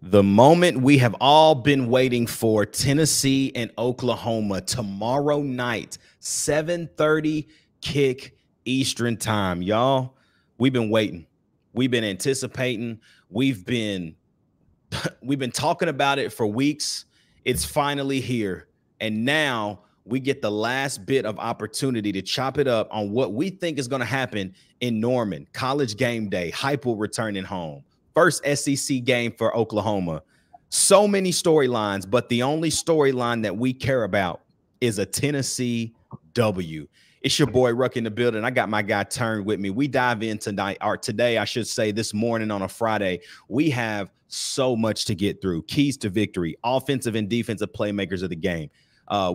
The moment we have all been waiting for, Tennessee and Oklahoma tomorrow night, 7:30 kick Eastern time. Y'all, we've been waiting. We've been anticipating. We've been talking about it for weeks. It's finally here. And now we get the last bit of opportunity to chop it up on what we think is going to happen in Norman. College game day, Heupel returning home. First SEC game for Oklahoma. So many storylines, but the only storyline that we care about is a Tennessee W. It's your boy Ruck in the building. I got my guy Turn with me. We dive in tonight, or today, I should say, this morning on a Friday. We have so much to get through. Keys to victory, offensive and defensive playmakers of the game.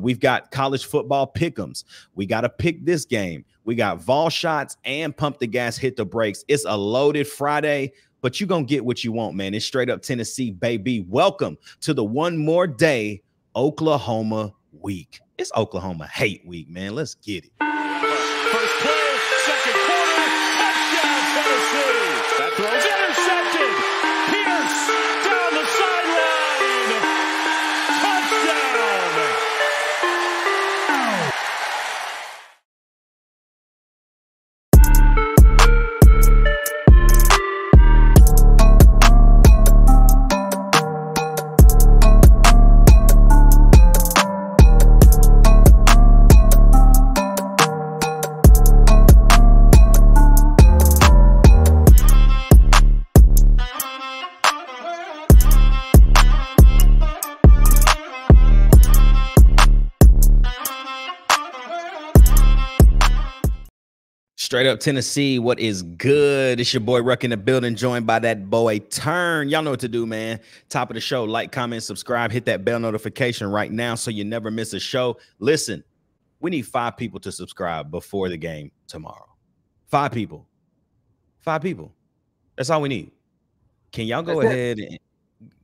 We've got college football pick'ems. We got to pick this game. We got Vol shots and pump the gas, hit the brakes. It's a loaded Friday, but you're going to get what you want, man. It's straight up Tennessee, baby. Welcome to the one more day Oklahoma week. It's Oklahoma hate week, man. Let's get it. First play, second quarter, touchdown Tennessee. That throw's intercepted. Pierce down the sideline. Touchdown. Straight up Tennessee, what is good? It's your boy Ruck in the building, joined by that boy Turn. Y'all know what to do, man. Top of the show, like, comment, subscribe, hit that bell notification right now so you never miss a show. Listen, we need 5 people to subscribe before the game tomorrow. 5 people. 5 people. That's all we need. Can y'all go ahead and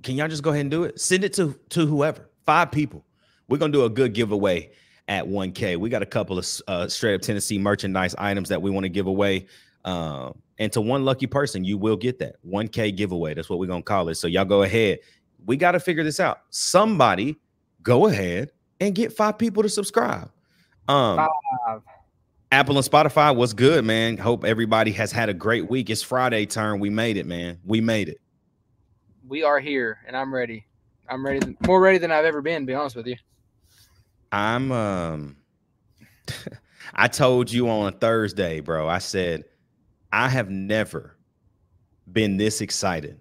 can y'all just go ahead and do it? Send it to whoever. 5 people. We're gonna do a good giveaway at 1K. We got a couple of straight up Tennessee merchandise items that we want to give away. And to one lucky person, you will get that 1K giveaway. That's what we're going to call it. So y'all go ahead. We got to figure this out. Somebody go ahead and get 5 people to subscribe. Apple and Spotify, what's good, man? Hope everybody has had a great week. It's Friday, Turn. We made it, man. We made it. We are here, and I'm ready. I'm ready, more ready than I've ever been, to be honest with you. I told you on a Thursday, bro, I said, I have never been this excited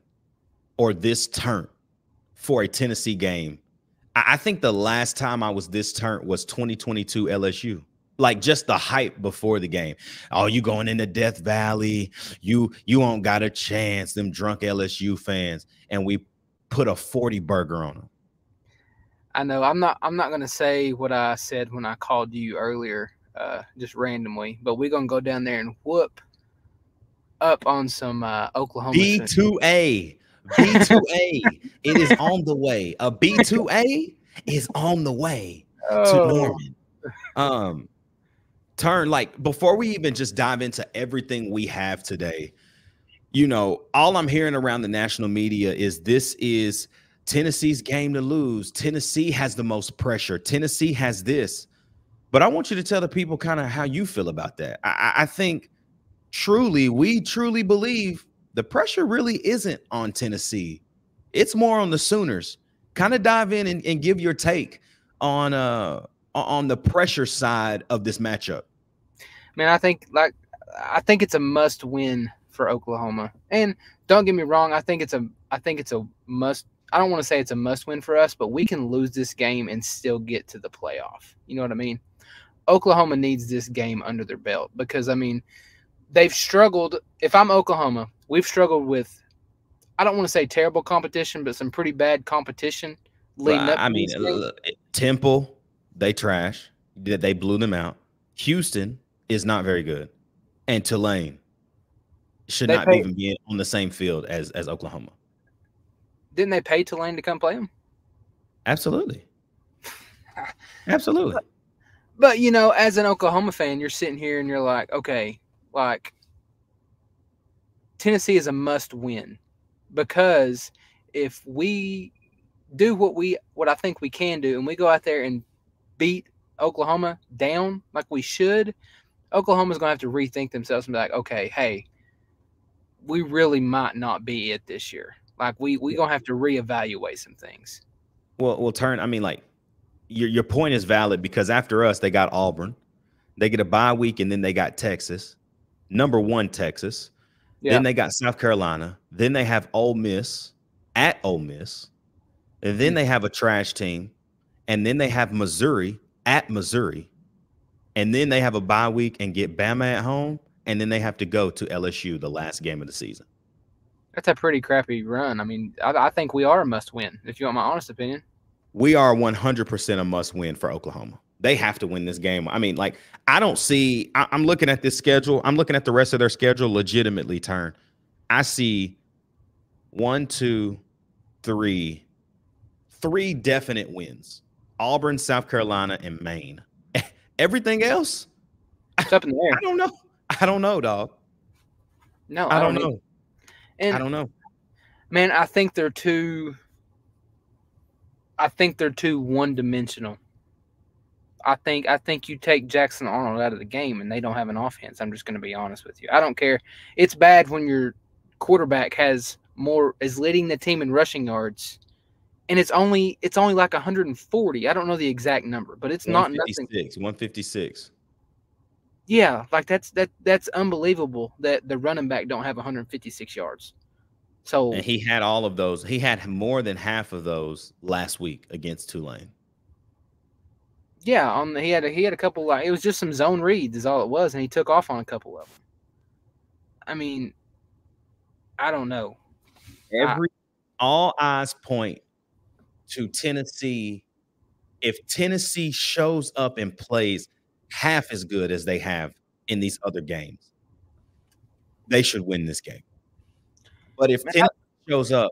or this turned for a Tennessee game. I think the last time I was this turned was 2022 LSU. Like just the hype before the game. Oh, you going into Death Valley. You won't got a chance, them drunk LSU fans. And we put a 40 burger on them. I know I'm not going to say what I said when I called you earlier, just randomly, but we're going to go down there and whoop up on some Oklahoma. B2A. B2A. It is on the way. A B2A is on the way to Norman. Turn, like, before we even just dive into everything we have today, you know, all I'm hearing around the national media is this is Tennessee's game to lose. Tennessee has the most pressure. Tennessee has this. But I want you to tell the people kind of how you feel about that. I think we truly believe the pressure really isn't on Tennessee. It's more on the Sooners. Kind of dive in and give your take on the pressure side of this matchup. Man, I think it's a must win for Oklahoma. And don't get me wrong, I think it's a must. I don't want to say it's a must win for us, but we can lose this game and still get to the playoff. You know what I mean? Oklahoma needs this game under their belt because, I mean, they've struggled. If I'm Oklahoma, we've struggled with, I don't want to say terrible competition, but some pretty bad competition leading up. I mean, Temple, they trash. They blew them out. Houston is not very good. And Tulane should not even be on the same field as Oklahoma. Didn't they pay Tulane to come play them? Absolutely. Absolutely. But, you know, as an Oklahoma fan, you're sitting here and you're like, okay, like, Tennessee is a must win because if we do what I think we can do, and we go out there and beat Oklahoma down like we should, Oklahoma's going to have to rethink themselves and be like, okay, hey, we really might not be it this year. Like we going to have to reevaluate some things. Well, I mean, like your point is valid because after us, they got Auburn, they get a bye week, and then they got Texas, number 1 Texas. Yeah. Then they got South Carolina. Then they have Ole Miss at Ole Miss. And then they have a trash team. And then they have Missouri at Missouri. And then they have a bye week and get Bama at home. And then they have to go to LSU the last game of the season. That's a pretty crappy run. I mean, I think we are a must-win, if you want my honest opinion. We are 100% a must-win for Oklahoma. They have to win this game. I mean, like, I don't see – I'm looking at this schedule. I'm looking at the rest of their schedule legitimately, Turn. I see 1, 2, 3 definite wins. Auburn, South Carolina, and Maine. Everything else? It's up in the air. I don't know, dog. No, I don't know. And, I don't know. Man, I think they're too one-dimensional. I think you take Jackson Arnold out of the game and they don't have an offense. I'm just going to be honest with you. I don't care. It's bad when your quarterback is leading the team in rushing yards, and it's only like 140. I don't know the exact number, but it's not nothing. 156. Yeah, like that's unbelievable that the running back don't have 156 yards. So and he had all of those. He had more than half of those last week against Tulane. Yeah, he had a couple. Like, it was just some zone reads is all it was, and he took off on a couple of them. I mean, I don't know. All eyes point to Tennessee. If Tennessee shows up and plays half as good as they have in these other games, they should win this game. But if Tennessee shows up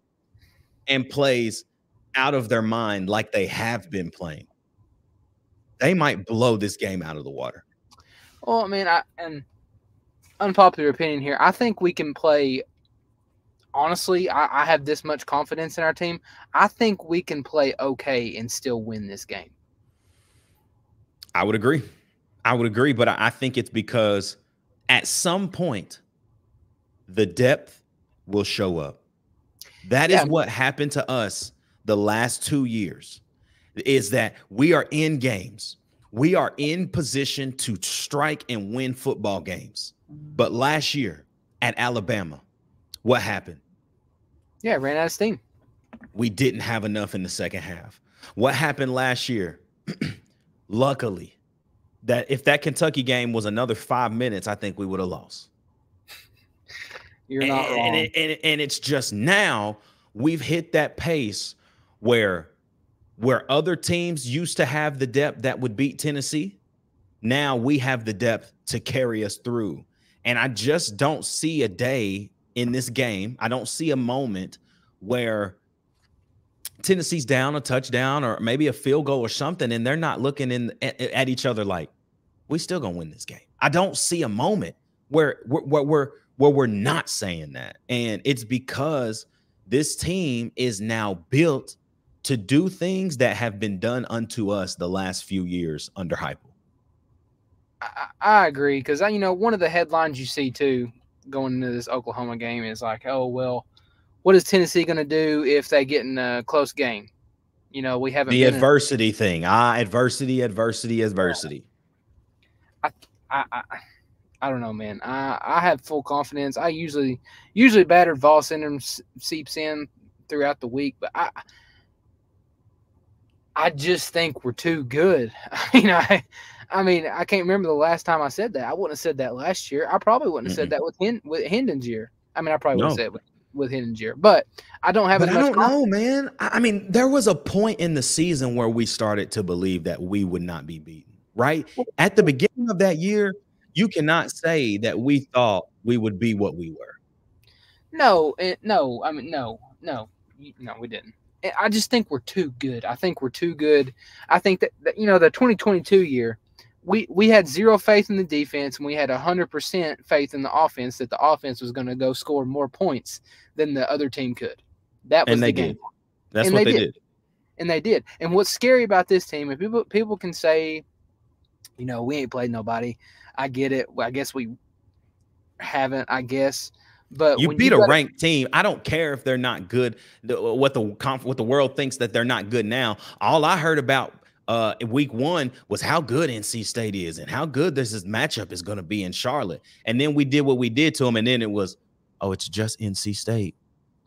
and plays out of their mind like they have been playing, they might blow this game out of the water. Well, I mean, and unpopular opinion here, I think we can play. Honestly, I have this much confidence in our team. I think we can play okay and still win this game. I would agree, but I think it's because at some point the depth will show up. That is what happened to us the last 2 years. Is that we are in games. We are in position to strike and win football games. But last year at Alabama, what happened? Yeah, ran out of steam. We didn't have enough in the second half. What happened last year? Luckily, that if that Kentucky game was another 5 minutes, I think we would have lost. You're not wrong. And it's just now we've hit that pace where other teams used to have the depth that would beat Tennessee, now we have the depth to carry us through. And I just don't see a day in this game. I don't see a moment where Tennessee's down a touchdown or maybe a field goal or something, and they're not looking at each other like, we still gonna win this game. I don't see a moment where we're not saying that. And it's because this team is now built to do things that have been done unto us the last few years under Heupel. I agree, because one of the headlines you see too going into this Oklahoma game is like, oh well, what is Tennessee going to do if they get in a close game? We haven't the adversity thing. Adversity. I don't know, man. I have full confidence. I usually battered Vols syndrome seeps in throughout the week, but I just think we're too good. I can't remember the last time I said that. I wouldn't have said that last year. I probably wouldn't have said that with Hendon's year. I probably wouldn't have said it with Hendon's year. But I don't have as much confidence. Know, man. There was a point in the season where we started to believe that we would not be beaten, right? At the beginning of that year, you cannot say that we thought we would be what we were. No, we didn't. I just think we're too good. I think we're too good. I think that the 2022 year, we had zero faith in the defense, and we had 100% faith in the offense that the offense was going to go score more points than the other team could. That was And they the game. did. That's And what they they did. did. And they did. And what's scary about this team, and people can say, you know, we ain't played nobody. I get it. Well, I guess we haven't, I guess. But You when beat you a got ranked team. I don't care if they're not good. What the world thinks that they're not good now. All I heard about week 1 was how good NC State is and how good this matchup is going to be in Charlotte. And then we did what we did to them, and then it was, oh, it's just NC State.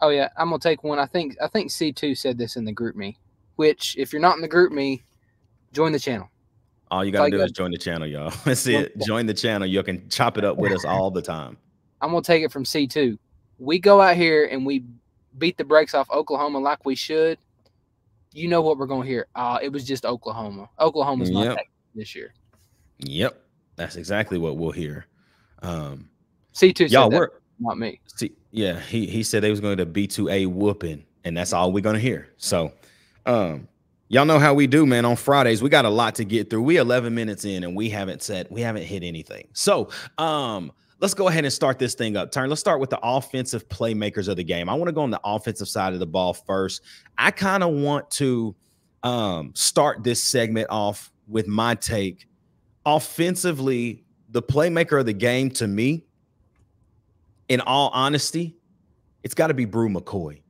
oh yeah, I'm gonna take one. I think C2 said this in the group me, which if you're not in the group me, join the channel. All you got to do is join the channel, y'all. That's it. Join the channel. You can chop it up with us all the time. I'm going to take it from C2. We go out here and we beat the brakes off Oklahoma like we should. You know what we're going to hear. It was just Oklahoma. Oklahoma's not that good this year. Yep. That's exactly what we'll hear. C2 said that, not me. Yeah, he said they was going to B2A whooping, and that's all we're going to hear. So, y'all know how we do, man. On Fridays, we got a lot to get through. We 11 minutes in, and we haven't hit anything. So, let's go ahead and start this thing up. Let's start with the offensive playmakers of the game. I want to go on the offensive side of the ball first. I kind of want to start this segment off with my take. Offensively, the playmaker of the game to me, in all honesty, it's got to be Brew McCoy.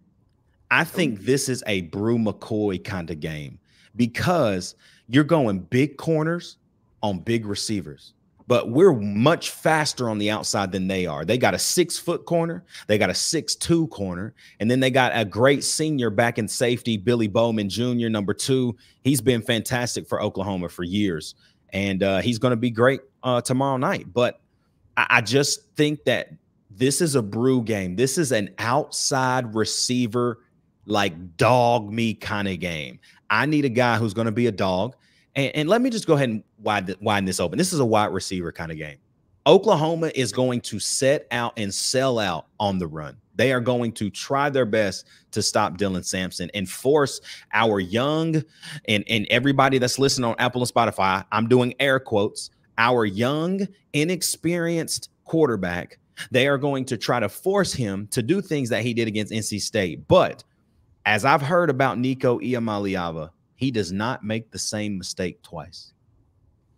I think this is a Brew McCoy kind of game because you're going big corners on big receivers, but we're much faster on the outside than they are. They got a 6-foot corner. They got a 6'2" corner. And then they got a great senior back in safety, Billy Bowman Jr., number 2. He's been fantastic for Oklahoma for years. And he's going to be great tomorrow night. But I just think that this is a Brew game. This is an outside receiver, like dog me kind of game. I need a guy who's going to be a dog. And let me just go ahead and widen this open. This is a wide receiver kind of game. Oklahoma is going to set out and sell out on the run. They are going to try their best to stop Dylan Sampson and force our young and everybody that's listening on Apple and Spotify, I'm doing air quotes, our young, inexperienced quarterback. They are going to try to force him to do things that he did against NC State. But as I've heard about Nico Iamaleava, he does not make the same mistake twice.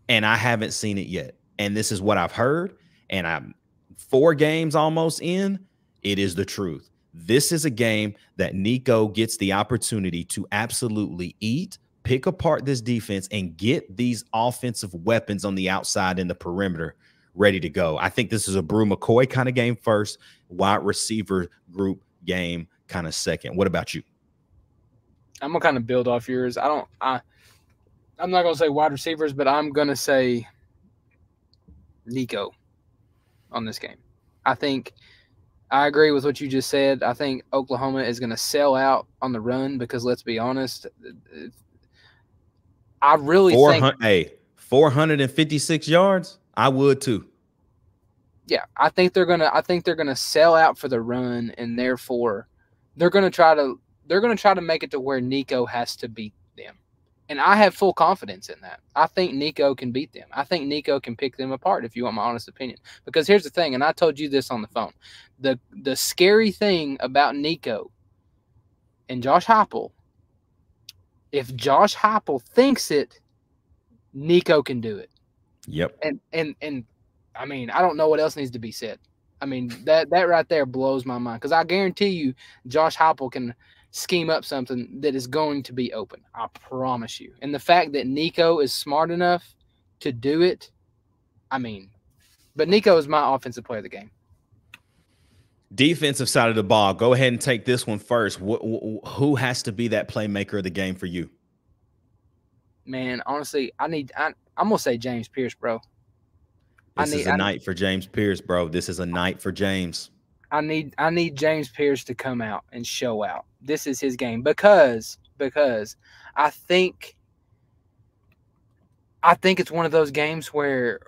And I haven't seen it yet. And this is what I've heard. And I'm 4 games almost in. It is the truth. This is a game that Nico gets the opportunity to absolutely eat, pick apart this defense, and get these offensive weapons on the outside in the perimeter ready to go. I think this is a Brew McCoy kind of game first, wide receiver group game kind of second. What about you? I'm gonna kind of build off yours. I'm not gonna say wide receivers, but I'm gonna say Nico on this game. I think I agree with what you just said. I think Oklahoma is gonna sell out on the run because let's be honest, I really think 456 yards. I would too. Yeah, I think they're gonna sell out for the run, and therefore they're gonna try to make it to where Nico has to beat them. And I have full confidence in that. I think Nico can beat them. I think Nico can pick them apart, if you want my honest opinion. Because here's the thing, and I told you this on the phone. The scary thing about Nico and Josh Heupel, if Josh Heupel thinks it, Nico can do it. Yep. And I mean, I don't know what else needs to be said. I mean, that right there blows my mind. Because I guarantee you Josh Heupel can scheme up something that is going to be open. I promise you. And the fact that Nico is smart enough to do it, I mean, but Nico is my offensive player of the game. Defensive side of the ball. Go ahead and take this one first. Who has to be that playmaker of the game for you? Man, honestly, I'm going to say James Pierce, bro. This is a night for James Pierce, bro. This is a night for James. I need James Pierce to come out and show out. This is his game because I think it's one of those games where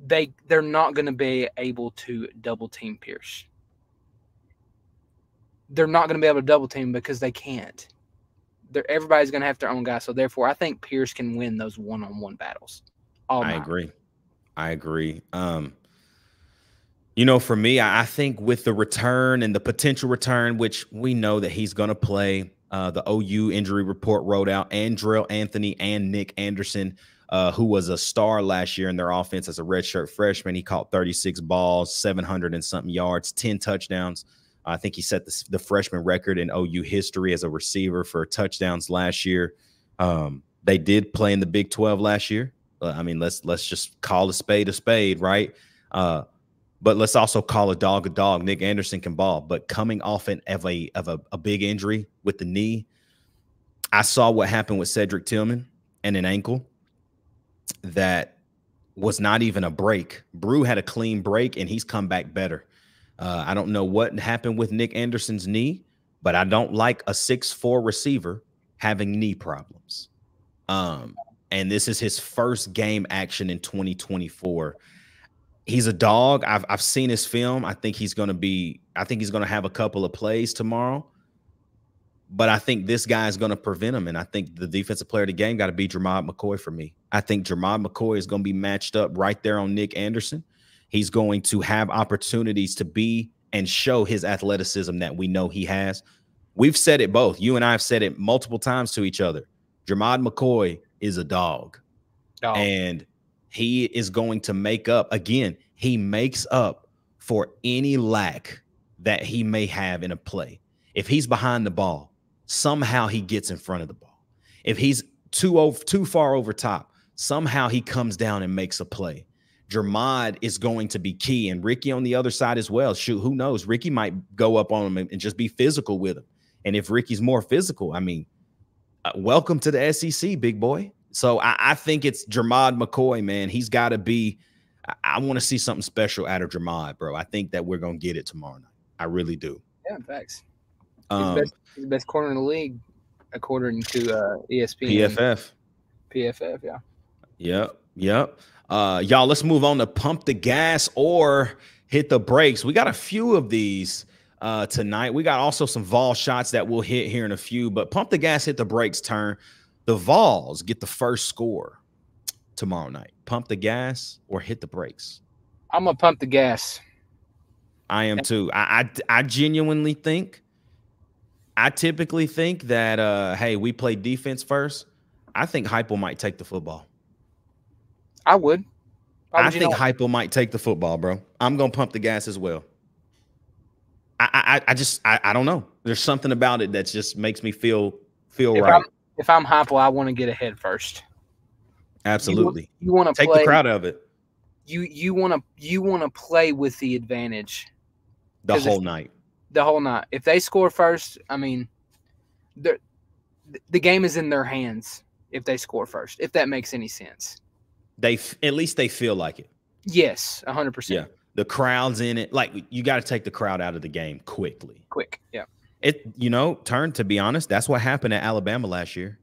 they're not going to be able to double team Pierce. They're not going to be able to double team because they can't. Everybody's going to have their own guy. So therefore, I think Pierce can win those one-on-one battles. I agree. You know, for me, I think with the return and the potential return, which we know that he's going to play, the OU injury report wrote out Andrell Anthony and Nick Anderson, who was a star last year in their offense as a redshirt freshman. He caught 36 balls, 700 and something yards, 10 touchdowns. I think he set the freshman record in OU history as a receiver for touchdowns last year. They did play in the Big 12 last year. I mean, let's just call a spade, right? But let's also call a dog a dog. Nick Anderson can ball, but coming off of a big injury with the knee, I saw what happened with Cedric Tillman and an ankle that was not even a break. Brew had a clean break, and he's come back better. I don't know what happened with Nick Anderson's knee, but I don't like a 6'4" receiver having knee problems. And this is his first game action in 2024. He's a dog. I've seen his film. I think he's going to have a couple of plays tomorrow. But I think this guy is going to prevent him. And I think the defensive player of the game got to be Jermod McCoy for me. I think Jermod McCoy is going to be matched up right there on Nick Anderson. He's going to have opportunities to be and show his athleticism that we know he has. We've said it both. You and I have said it multiple times to each other. Jermod McCoy is a dog. And he is going to make up. Again, he makes up for any lack that he may have in a play. If he's behind the ball, somehow he gets in front of the ball. If he's too far over top, somehow he comes down and makes a play. Jermod is going to be key, and Ricky on the other side as well. Shoot, who knows? Ricky might go up on him and just be physical with him. And if Ricky's more physical, I mean, welcome to the SEC, big boy. So I think it's Jermod McCoy, man. He's got to be – I want to see something special out of Jermod, bro. I think that we're going to get it tomorrow night. I really do. Yeah, facts. He's the best corner in the league, according to ESPN. PFF, yeah. Yep. Y'all, let's move on to pump the gas or hit the brakes. We got a few of these tonight. We got also some Vols shots that we'll hit here in a few, but pump the gas, hit the brakes turn. The Vols get the first score tomorrow night. Pump the gas or hit the brakes? I'm going to pump the gas. I am too. I genuinely think, I typically think that, hey, we play defense first. I think Heupel might take the football. I would. I think Heupel might take the football, bro. I'm going to pump the gas as well. I don't know. There's something about it that just makes me feel right. If I'm Heupel, I want to get ahead first. Absolutely. You want to take the crowd out of it. You want to play with the advantage the whole night. The whole night. If they score first, I mean, the game is in their hands if they score first. If that makes any sense. At least they feel like it. Yes, 100%. Yeah. The crowd's in it. Like, you got to take the crowd out of the game quickly. Yeah. To be honest, that's what happened at Alabama last year.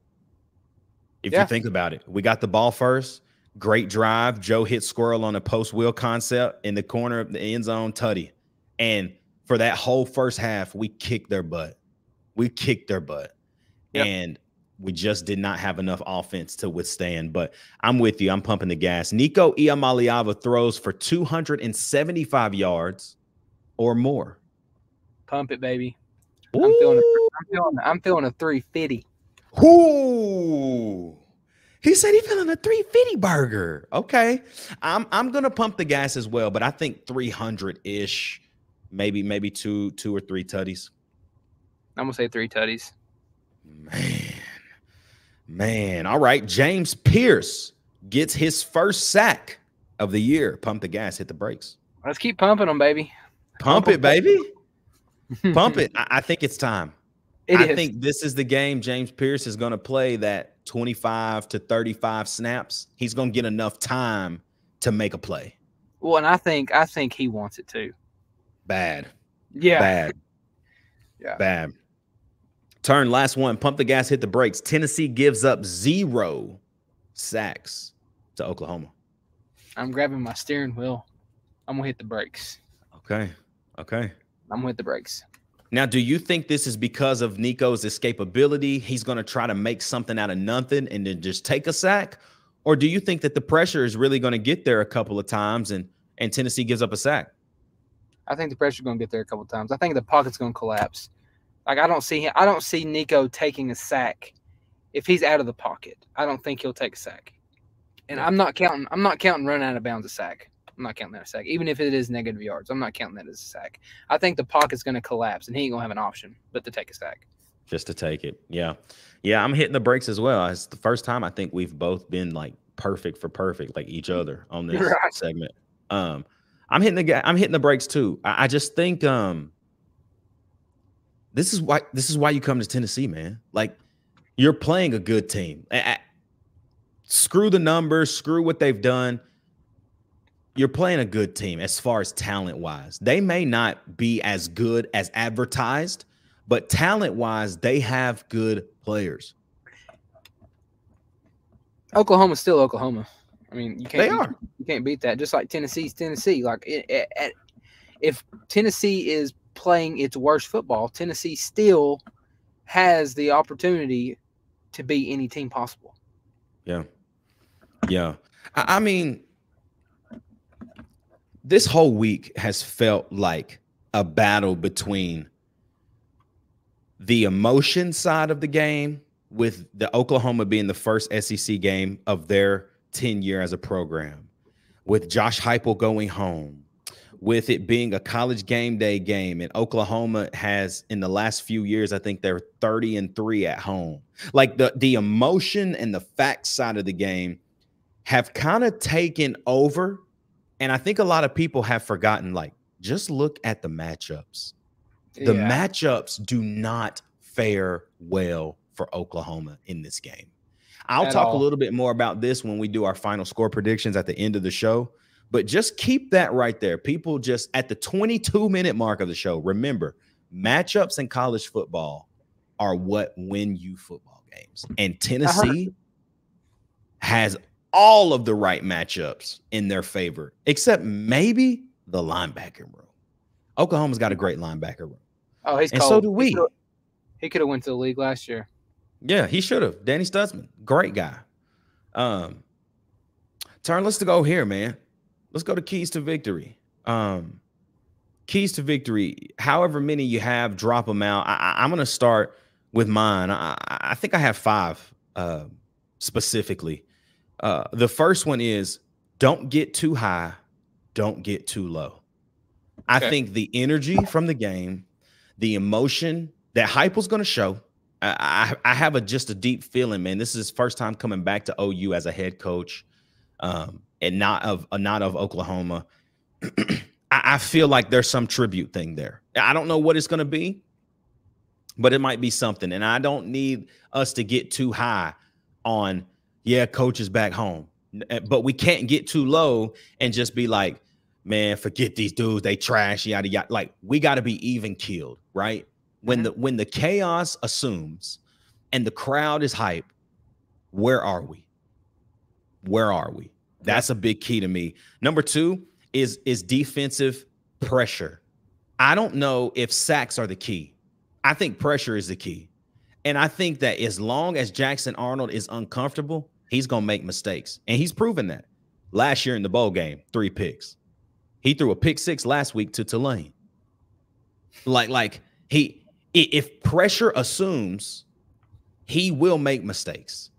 If you think about it, we got the ball first. Great drive. Joe hit Squirrel on a post wheel concept in the corner of the end zone, tutty. And for that whole first half, we kicked their butt. Yep. And we just did not have enough offense to withstand. But I'm with you. I'm pumping the gas. Nico Iamaleava throws for 275 yards or more. Pump it, baby. Ooh. I'm feeling a 350. Ooh. He said he's feeling a 350 burger. Okay. I'm gonna pump the gas as well, but I think 300-ish, maybe two or three tutties. I'm gonna say 3 tutties. Man. All right. James Pierce gets his first sack of the year. Pump the gas, hit the brakes. Let's keep pumping them, baby. Pump it, baby. Pump it. I think it's time. I think this is the game James Pierce is going to play that 25 to 35 snaps. He's going to get enough time to make a play. Well, and I think he wants it too. Bad. Yeah. Bad. Yeah. Bad. Turn, last one. Pump the gas, hit the brakes. Tennessee gives up 0 sacks to Oklahoma. I'm grabbing my steering wheel. I'm going to hit the brakes. Okay. I'm going to hit the brakes. Now, do you think this is because of Nico's escapability? He's going to try to make something out of nothing and then just take a sack? Or do you think that the pressure is really going to get there a couple of times and Tennessee gives up a sack? I think the pressure's going to get there a couple times. I think the pocket's going to collapse. Like I don't see Nico taking a sack if he's out of the pocket. I don't think he'll take a sack. And I'm not counting running out of bounds a sack. I'm not counting that a sack. Even if it is negative yards, I'm not counting that as a sack. I think the pocket's going to collapse, and he ain't going to have an option but to take a sack. Just to take it. Yeah. Yeah, I'm hitting the brakes as well. It's the first time I think we've both been like perfect for perfect, like each other on this segment. I'm hitting the brakes too. I just think this is why you come to Tennessee, man. Like you're playing a good team. Screw the numbers, screw what they've done. You're playing a good team as far as talent-wise. They may not be as good as advertised, but talent-wise, they have good players. Oklahoma's still Oklahoma. I mean, you can't beat that. Just like Tennessee's Tennessee. Like if Tennessee is playing its worst football, Tennessee still has the opportunity to beat any team possible. Yeah. Yeah. I mean, this whole week has felt like a battle between the emotion side of the game, with the Oklahoma being the first SEC game of their tenure as a program, with Josh Heupel going home, with it being a college game day game, and Oklahoma has in the last few years, I think they're 30-3 at home. Like the emotion and the facts side of the game have kind of taken over. And I think a lot of people have forgotten, like, just look at the matchups. The matchups do not fare well for Oklahoma in this game. I'll talk a little bit more about this when we do our final score predictions at the end of the show, but just keep that right there. People just at the 22-minute mark of the show, remember, matchups in college football are what win you football games. And Tennessee has all of the right matchups in their favor, except maybe the linebacker room. Oklahoma's got a great linebacker room. Oh, he's and cold. So do we. He could have went to the league last year. Yeah, he should have. Danny Stutzman, great guy. Turn, let's go here, man. Let's go to keys to victory. Keys to victory. However many you have, drop them out. I'm going to start with mine. I think I have 5 specifically. The first one is don't get too high, don't get too low. I think the energy from the game, the emotion that Heupel's going to show, I have just a deep feeling, man. This is his first time coming back to OU as a head coach, and not of Oklahoma. I feel like there's some tribute thing there. I don't know what it's going to be, but it might be something. And I don't need us to get too high on, yeah, coach is back home. But we can't get too low and just be like, man, forget these dudes. They trash, yada, yada. Like, we got to be even keeled, right? When the chaos assumes and the crowd is hype, where are we? Where are we? That's a big key to me. Number 2 is defensive pressure. I don't know if sacks are the key. I think pressure is the key. And I think that as long as Jackson Arnold is uncomfortable, he's going to make mistakes. And he's proven that. Last year in the bowl game, 3 picks. He threw a pick 6 last week to Tulane. If pressure assumes, he will make mistakes.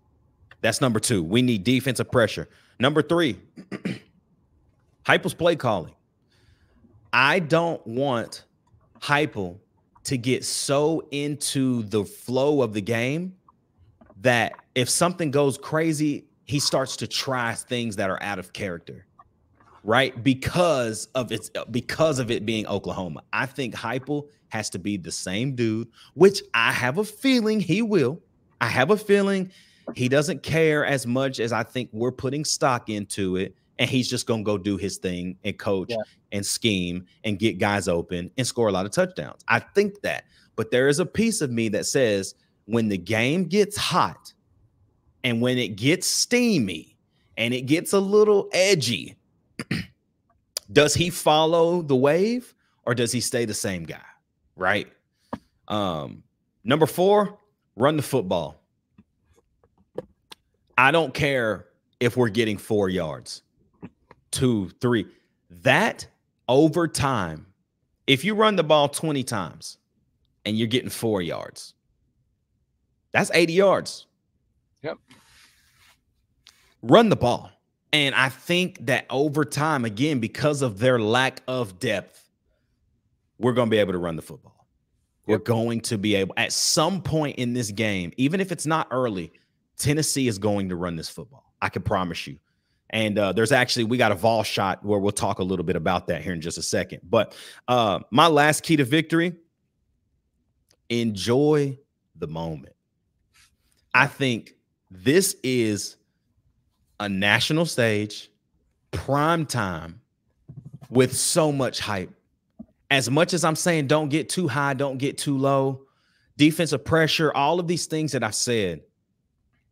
That's number 2. We need defensive pressure. Number 3, Heupel's play calling. I don't want Heupel to get so into the flow of the game that if something goes crazy, he starts to try things that are out of character, right? Because of it being Oklahoma. I think Heupel has to be the same dude, which I have a feeling he will. I have a feeling he doesn't care as much as I think we're putting stock into it. And he's just going to go do his thing and coach and scheme and get guys open and score a lot of touchdowns. I think that. But there is a piece of me that says when the game gets hot and when it gets steamy and it gets a little edgy, does he follow the wave or does he stay the same guy? Right. Number 4, run the football. I don't care if we're getting 4 yards, 2, 3. That over time If you run the ball 20 times and you're getting 4 yards, that's 80 yards. Yep. Run the ball. And I think that over time, again, because of their lack of depth, we're going to be able to run the football. We're going to be able, at some point in this game, even if it's not early, Tennessee is going to run this football. I can promise you. And we got a Vols shot where we'll talk a little bit about that here in just a second. But my last key to victory, enjoy the moment. I think this is a national stage, prime time, with so much hype. As much as I'm saying don't get too high, don't get too low, defensive pressure, all of these things that I've said,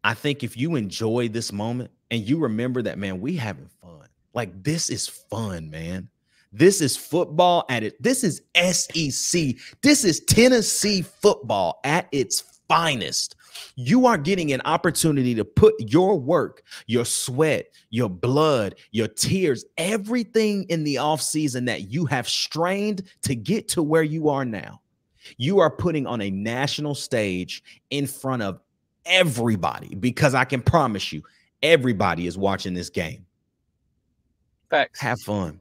I think if you enjoy this moment and you remember that, man, we having fun. Like, this is fun, man. This is football at it. This is SEC. This is Tennessee football at its finest. You are getting an opportunity to put your work, your sweat, your blood, your tears, everything in the offseason that you have strained to get to where you are now. You are putting on a national stage in front of everybody, because I can promise you, everybody is watching this game. Facts. Have fun.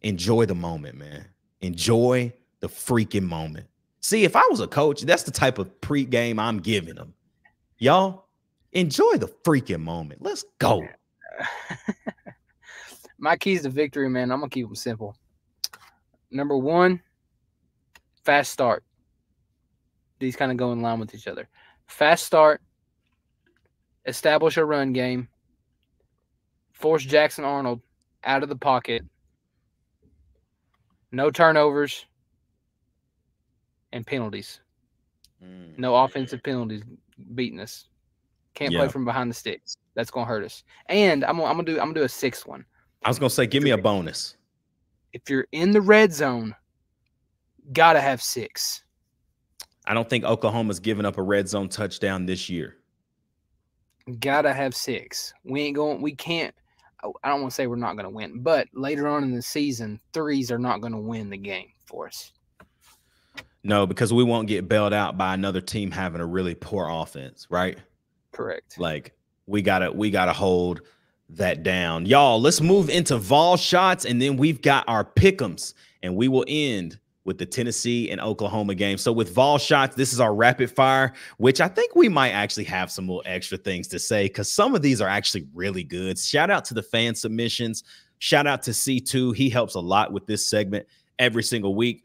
Enjoy the moment, man. Enjoy the freaking moment. See, if I was a coach, that's the type of pregame I'm giving them. Y'all, enjoy the freaking moment. Let's go. My keys to victory, man, I'm going to keep them simple. Number 1, fast start. These kind of go in line with each other. Fast start, establish a run game, force Jackson Arnold out of the pocket, no turnovers, and penalties. No offensive penalties beating us. Can't play from behind the sticks. That's gonna hurt us. And I'm gonna do a 6th one. I was gonna say, give me a bonus. If you're in the red zone, gotta have 6. I don't think Oklahoma's given up a red zone touchdown this year. Gotta have 6. We can't. I don't want to say we're not gonna win, but later on in the season, 3s are not gonna win the game for us. No, because we won't get bailed out by another team having a really poor offense, right? Correct. Like, we gotta hold that down. Y'all, let's move into Vol shots, and then we've got our pick'ems, and we will end with the Tennessee and Oklahoma game. So with Vol shots, this is our rapid fire, which I think we might actually have some little extra things to say, because some of these are actually really good. Shout out to the fan submissions. Shout out to C2. He helps a lot with this segment every single week.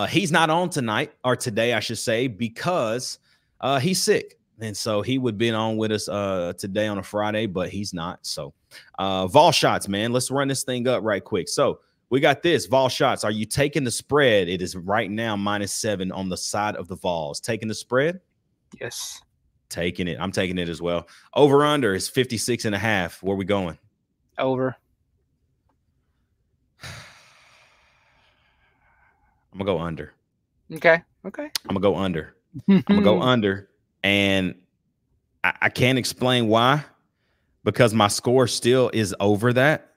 He's not on tonight, or today, I should say, because he's sick. And so he would be on with us today on a Friday, but he's not. So Vol shots, man. Let's run this thing up right quick. So we got this. Vol shots. Are you taking the spread? It is right now -7 on the side of the Vols. Taking the spread? Yes. Taking it. I'm taking it as well. Over under is 56.5. Where we going? Over. I'm gonna go under. Okay. I'm gonna go under. I'm gonna go under, and I can't explain why, because my score still is over that.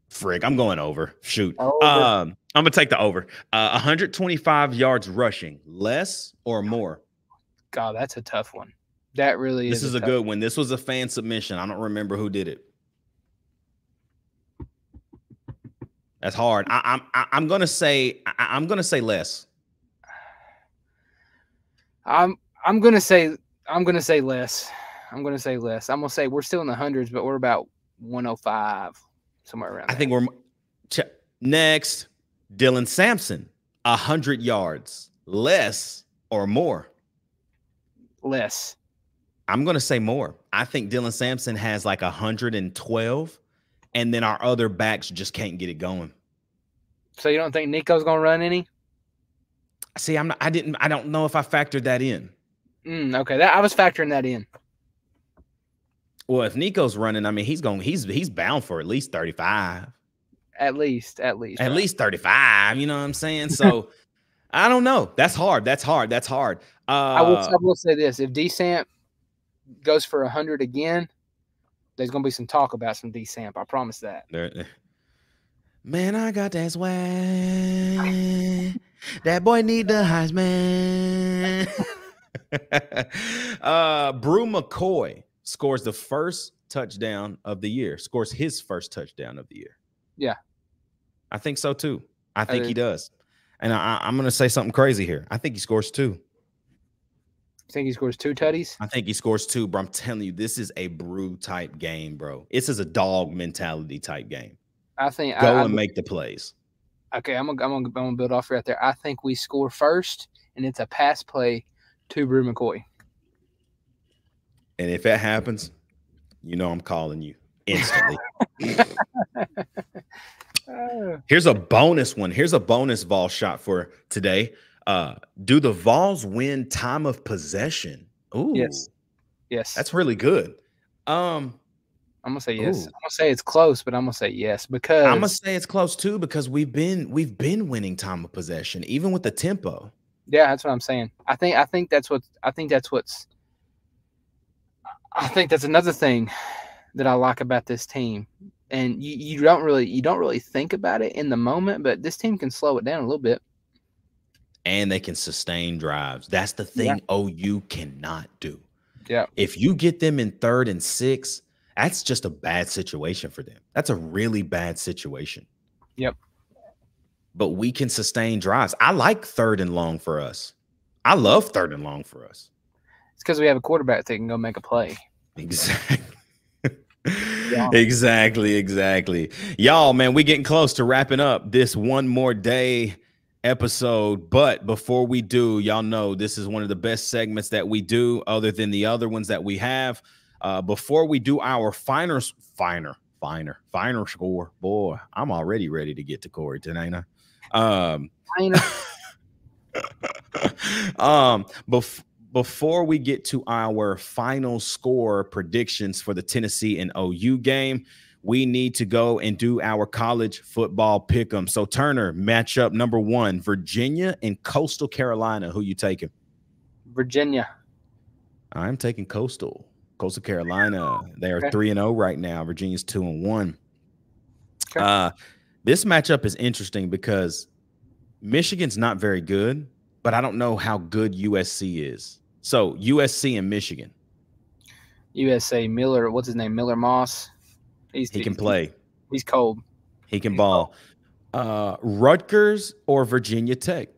Frick, I'm going over. Shoot. Over. I'm gonna take the over. 125 yards rushing, less or more? God, that's a tough one. That really is. This is a good one. This was a fan submission. I don't remember who did it. That's hard. I'm gonna say less. I'm gonna say less. I'm gonna say we're still in the hundreds, but we're about 105, somewhere around there. I think we're next. Dylan Sampson, 100 yards, less or more? Less. I'm gonna say more. I think Dylan Sampson has like 112. And then our other backs just can't get it going. So you don't think Nico's gonna run any? See, I don't know if I factored that in. Okay, I was factoring that in. Well, if Nico's running, I mean, he's bound for at least 35. At least 35. You know what I'm saying? So I don't know. That's hard. I will say this: if DeSamp goes for 100 again, there's gonna be some talk about some D Samp. I promise that. Man, I got that swag. That boy need the Heisman. Brew McCoy scores the first touchdown of the year. Scores his first touchdown of the year. Yeah, I think so too. I think he does. And I'm going to say something crazy here. I think he scores 2. You think he scores 2 tutties? I think he scores 2, bro. I'm telling you, this is a Brew type game, bro. This is a dog mentality type game. I think and make the plays. Okay, I'm gonna build off right there. I think we score first, and it's a pass play to Brew McCoy. And if that happens, you know I'm calling you instantly. Here's a bonus one. Here's a bonus Vols shot for today. Do the Vols win time of possession? Ooh, yes, that's really good. I'm gonna say yes. I'm gonna say it's close, but I'm gonna say yes because I'm gonna say it's close too because we've been winning time of possession even with the tempo. Yeah, that's what I'm saying. I think that's another thing that I like about this team. And you don't really think about it in the moment, but this team can slow it down a little bit. And they can sustain drives. That's the thing OU cannot do. Yeah. If you get them in 3rd and 6, that's just a bad situation for them. That's a really bad situation. Yep. But we can sustain drives. I like 3rd and long for us. I love 3rd and long for us. It's because we have a quarterback that can go make a play. Exactly. Yeah. Exactly. Y'all, man, we getting close to wrapping up this One More Day episode. But before we do, y'all know this is one of the best segments that we do other than the other ones that we have. Before we do our finer score, boy, I'm already ready to get to Corey tonight. Before we get to our final score predictions for the Tennessee and OU game, we need to go and do our college football pick'em. So Turner, matchup number 1, Virginia and Coastal Carolina. Who you taking? Virginia. I'm taking Coastal Carolina. They are 3-0 right now. Virginia's 2-1. Okay. This matchup is interesting because Michigan's not very good, but I don't know how good USC is. So USC and Michigan. USA Miller, what's his name? Miller Moss. He can play. He's cold. He can ball. Rutgers or Virginia Tech?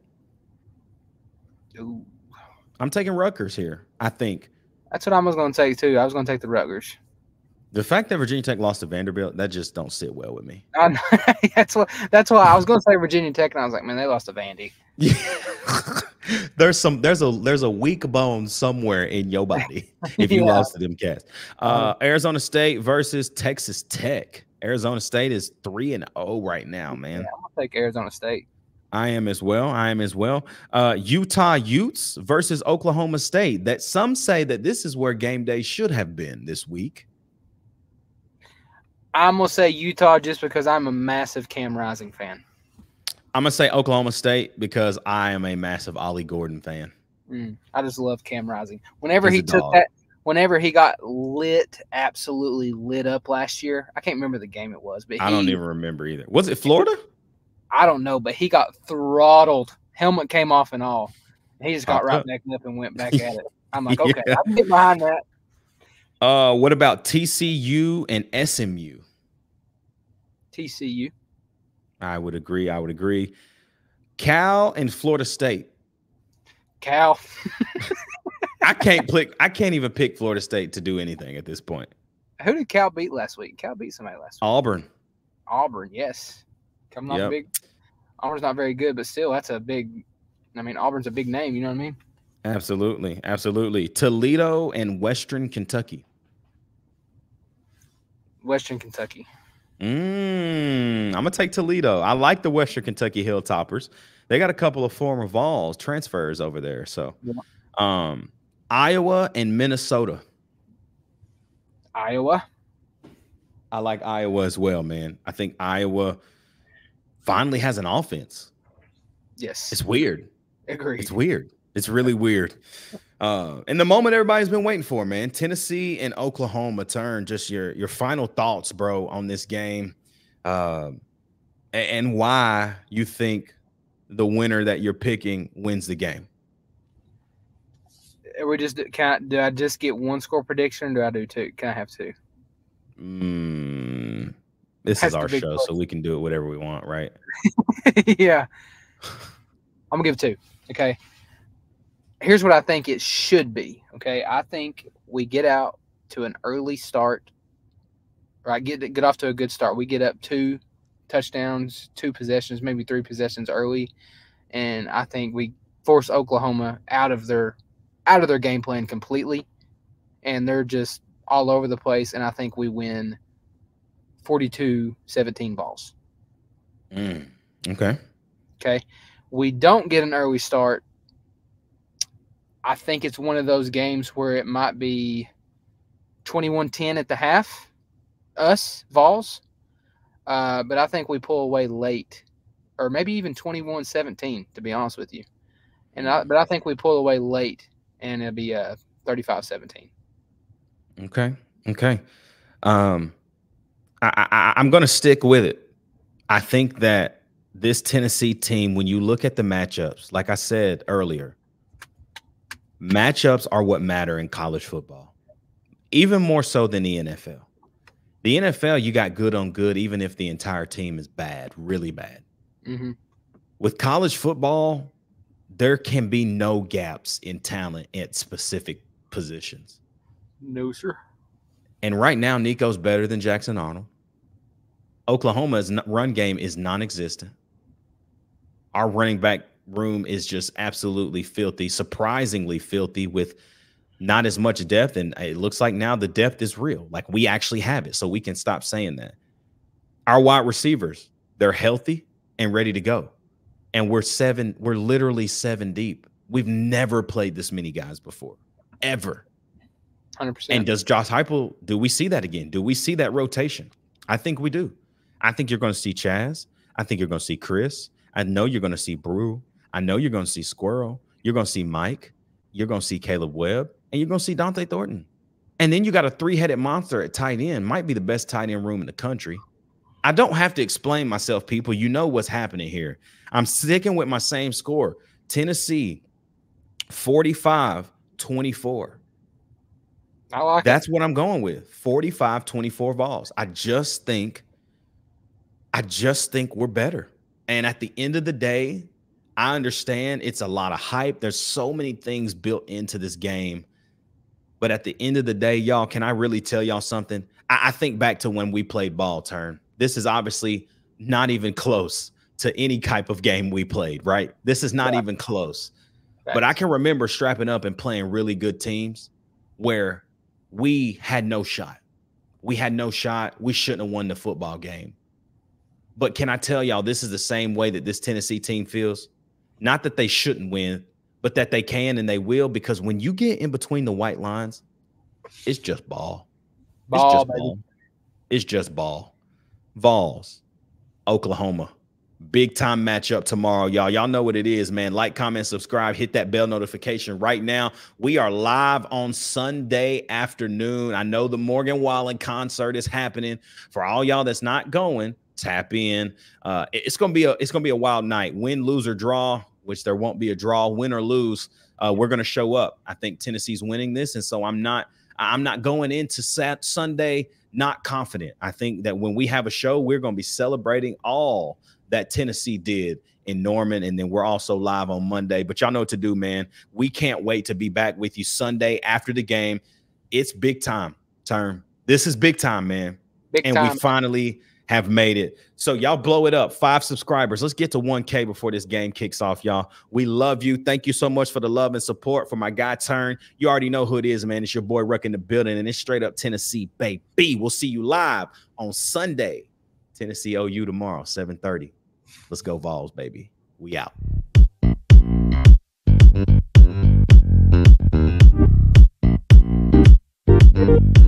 Ooh. I'm taking Rutgers here, I think. That's what I was going to take, too. I was going to take the Rutgers. The fact that Virginia Tech lost to Vanderbilt, that just don't sit well with me. I know. That's why I was going to say Virginia Tech, and I was like, man, they lost to Vandy. Yeah. there's a weak bone somewhere in your body if you lost to them cats. Arizona State versus Texas Tech. Arizona State is 3-0 right now, man. Yeah, I'm gonna take Arizona State. I am as well. Utah Utes versus Oklahoma State. That some say that this is where game day should have been this week. I'm gonna say Utah just because I'm a massive Cam Rising fan. I'm going to say Oklahoma State because I am a massive Ollie Gordon fan. I just love Cam Rising. Whenever he got absolutely lit up last year, I can't remember the game it was. But I don't even remember either. Was it Florida? I don't know, but he got throttled. Helmet came off and all. He just got right back up and went back at it. I'm like, okay, I can get behind that. What about TCU and SMU? TCU. I would agree. Cal and Florida State. Cal. I can't even pick Florida State to do anything at this point. Who did Cal beat last week? Cal beat somebody last week. Auburn, yes. Coming off big. Auburn's not very good, but still, that's a big. I mean, Auburn's a big name. You know what I mean? Absolutely. Toledo and Western Kentucky. Western Kentucky. I'm gonna take Toledo. I like the Western Kentucky Hilltoppers. They got a couple of former Vols transfers over there. So, Iowa and Minnesota. Iowa. I like Iowa as well, man. I think Iowa finally has an offense. Yes, it's weird. Agreed. It's weird. It's really weird. And the moment everybody's been waiting for, man. Tennessee and Oklahoma turn. Just your final thoughts, bro, on this game, and why you think the winner that you're picking wins the game. We just do I just get one score prediction, or do I do two? Can I have two? This is our show, so we can do it whatever we want, right? Yeah. I'm gonna give two. Okay. Here's what I think it should be. Okay. I think we get out to an early start, right? Get off to a good start. We get up 2 touchdowns, 2 possessions, maybe 3 possessions early, and I think we force Oklahoma out of their game plan completely, and they're just all over the place. And I think we win 42-17 Vols. Okay. We don't get an early start. I think it's one of those games where it might be 21-10 at the half, us, Vols. But I think we pull away late, or maybe even 21-17, to be honest with you. But I think we pull away late, and it'll be 35-17. Okay. I'm going to stick with it. I think that this Tennessee team, when you look at the matchups, like I said earlier, matchups are what matter in college football, even more so than the NFL. The NFL, you got good on good, even if the entire team is bad, really bad. Mm-hmm. With college football, there can be no gaps in talent at specific positions. No, sir. And right now, Nico's better than Jackson Arnold. Oklahoma's run game is non-existent. Our running back room is just absolutely filthy, surprisingly filthy, with not as much depth. And it looks like now the depth is real. Like, we actually have it, so we can stop saying that. Our wide receivers, they're healthy and ready to go. And we're literally 7 deep. We've never played this many guys before, ever. 100%. And does Josh Heupel, do we see that again? Do we see that rotation? I think we do. I think you're going to see Chaz. I think you're going to see Chris. I know you're going to see Brew. I know you're going to see Squirrel. You're going to see Mike. You're going to see Caleb Webb. And you're going to see Dante Thornton. And then you got a 3-headed monster at tight end. Might be the best tight end room in the country. I don't have to explain myself, people. You know what's happening here. I'm sticking with my same score. Tennessee, 45-24. I like That's what I'm going with. 45-24 Vols. I just think we're better. And at the end of the day, I understand it's a lot of hype. There's so many things built into this game. But at the end of the day, y'all, can I really tell y'all something? I think back to when we played ball turn. This is obviously not even close to any type of game we played, right? This is not even close. Thanks. But I can remember strapping up and playing really good teams where we had no shot. We had no shot. We shouldn't have won the football game. But can I tell y'all, this is the same way that this Tennessee team feels? Not that they shouldn't win, but that they can and they will, because when you get in between the white lines, it's just ball. It's just ball. Vols, Oklahoma. Big time matchup tomorrow, y'all. Y'all know what it is, man. Like, comment, subscribe, hit that bell notification right now. We are live on Sunday afternoon. I know the Morgan Wallen concert is happening. For all y'all that's not going, tap in. It's gonna be a wild night. Win, lose, or draw, which there won't be a draw. Win or lose, we're gonna show up. I think Tennessee's winning this, and so I'm not going into Sunday not confident. I think that when we have a show, we're gonna be celebrating all that Tennessee did in Norman, and then we're also live on Monday. But y'all know what to do, man. We can't wait to be back with you Sunday after the game. It's big time, Turn. This is big time, man. Big time. We finally have made it. So y'all blow it up. 5 subscribers. Let's get to 1K before this game kicks off, y'all. We love you. Thank you so much for the love and support for my guy Turn. You already know who it is, man. It's your boy Ruck in the building, and it's straight up Tennessee, baby. We'll see you live on Sunday. Tennessee OU tomorrow, 7:30. Let's go Vols, baby. We out. Thank you.